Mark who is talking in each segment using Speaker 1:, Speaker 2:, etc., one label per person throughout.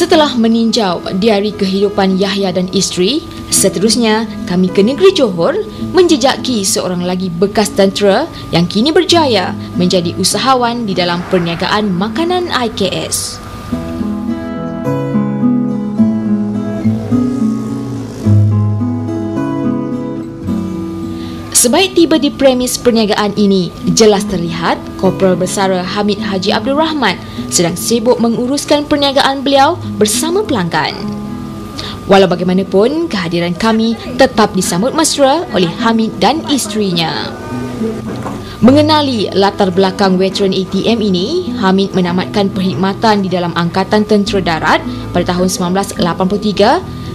Speaker 1: Setelah meninjau diari kehidupan Yahya dan isteri, seterusnya kami ke negeri Johor menjejaki seorang lagi bekas tentera yang kini berjaya menjadi usahawan di dalam perniagaan makanan IKS. Sebaik tiba di premis perniagaan ini, jelas terlihat Korporal Bersara Hamid Haji Abdul Rahman sedang sibuk menguruskan perniagaan beliau bersama pelanggan. Walau bagaimanapun, kehadiran kami tetap disambut mesra oleh Hamid dan isterinya. Mengenali latar belakang veteran ATM ini, Hamid menamatkan perkhidmatan di dalam Angkatan Tentera Darat pada tahun 1983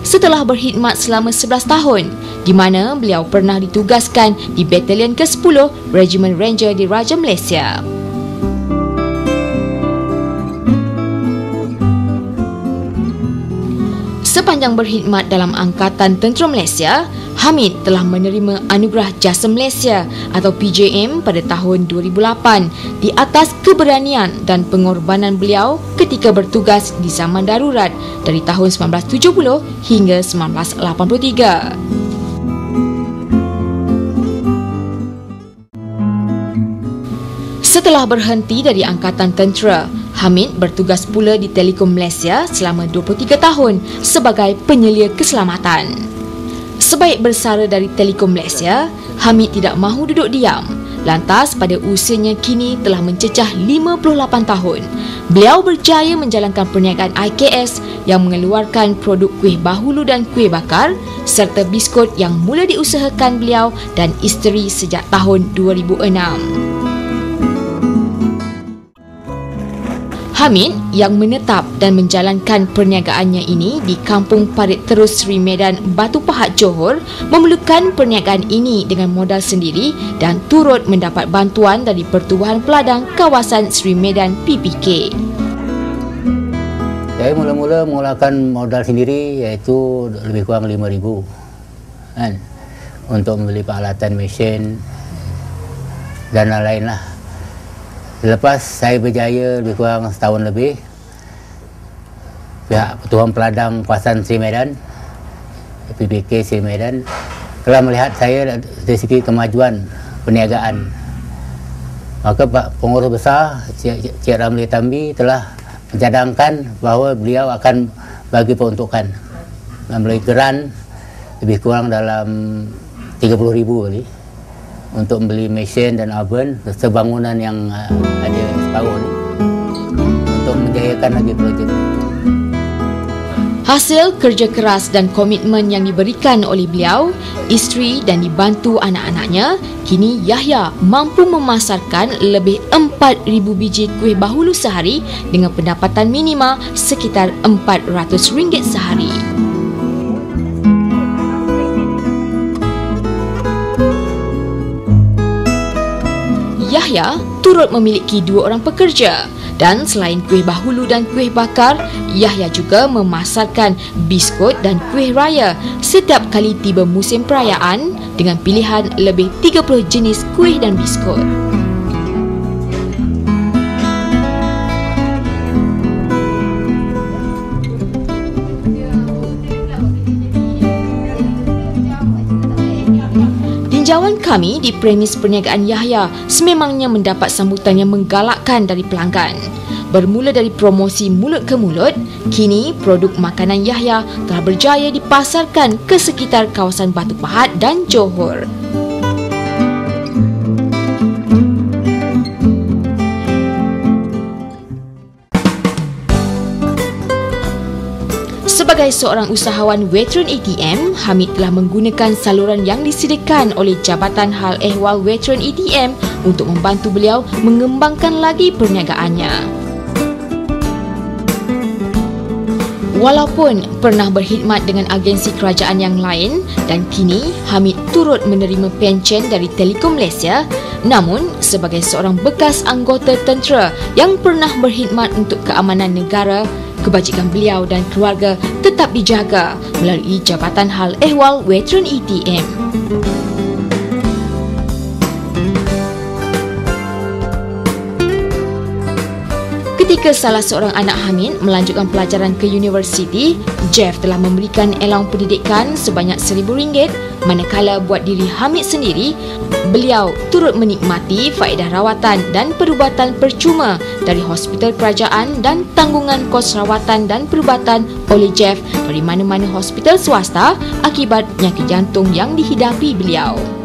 Speaker 1: setelah berkhidmat selama 11 tahun, di mana beliau pernah ditugaskan di Batalion ke-10 Regimen Ranger di Raja Malaysia. Sepanjang berkhidmat dalam Angkatan Tentera Malaysia, Hamid telah menerima Anugerah Jasa Malaysia atau PJM pada tahun 2008 di atas keberanian dan pengorbanan beliau ketika bertugas di zaman darurat dari tahun 1970 hingga 1983. Setelah berhenti dari Angkatan Tentera, Hamid bertugas pula di Telekom Malaysia selama 23 tahun sebagai penyelia keselamatan. Sebaik bersara dari Telekom Malaysia, Hamid tidak mahu duduk diam. Lantas pada usianya kini telah mencecah 58 tahun, beliau berjaya menjalankan perniagaan IKS yang mengeluarkan produk kuih bahulu dan kuih bakar serta biskut yang mula diusahakan beliau dan isteri sejak tahun 2006. Hamid yang menetap dan menjalankan perniagaannya ini di Kampung Parit Terus Seri Medan Batu Pahat Johor memerlukan perniagaan ini dengan modal sendiri dan turut mendapat bantuan dari Pertubuhan Peladang Kawasan Seri Medan PPK.
Speaker 2: Saya mula-mula menggunakan modal sendiri iaitu lebih kurang 5,000 kan, untuk membeli peralatan mesin dan lain-lain lah. Lepas saya berjaya lebih kurang setahun lebih, pihak Pertubuhan Peladang Kawasan Seri Medan, PPK Seri Medan, telah melihat saya dari segi kemajuan perniagaan. Maka pengurus besar Cik Ramli Tambi telah mencadangkan bahawa beliau akan bagi peruntukan melalui geran lebih kurang dalam 30,000 kali untuk membeli mesin dan oven sebangunan yang ada separuh ni untuk menjayakan lagi projek.
Speaker 1: Hasil kerja keras dan komitmen yang diberikan oleh beliau, isteri dan dibantu anak-anaknya, kini Yahya mampu memasarkan lebih 4,000 biji kuih bahulu sehari dengan pendapatan minima sekitar RM400 sehari. Yahya turut memiliki 2 orang pekerja dan selain kuih bahulu dan kuih bakar, Yahya juga memasarkan biskut dan kuih raya setiap kali tiba musim perayaan dengan pilihan lebih 30 jenis kuih dan biskut. Tinjauan kami di premis perniagaan Yahya sememangnya mendapat sambutan yang menggalakkan dari pelanggan. Bermula dari promosi mulut ke mulut, kini produk makanan Yahya telah berjaya dipasarkan ke sekitar kawasan Batu Pahat dan Johor. Sebagai seorang usahawan veteran ATM, Hamid telah menggunakan saluran yang disediakan oleh Jabatan Hal Ehwal Veteran ATM untuk membantu beliau mengembangkan lagi perniagaannya. Walaupun pernah berkhidmat dengan agensi kerajaan yang lain dan kini Hamid turut menerima pencen dari Telekom Malaysia, namun sebagai seorang bekas anggota tentera yang pernah berkhidmat untuk keamanan negara, kebajikan beliau dan keluarga tetap dijaga melalui Jabatan Hal Ehwal Veteran ATM. Ketika salah seorang anak Hamid melanjutkan pelajaran ke universiti, Jeff telah memberikan allowance pendidikan sebanyak RM1,000, manakala buat diri Hamid sendiri, beliau turut menikmati faedah rawatan dan perubatan percuma dari hospital kerajaan dan tanggungan kos rawatan dan perubatan oleh Jeff dari mana-mana hospital swasta akibat penyakit jantung yang dihidapi beliau.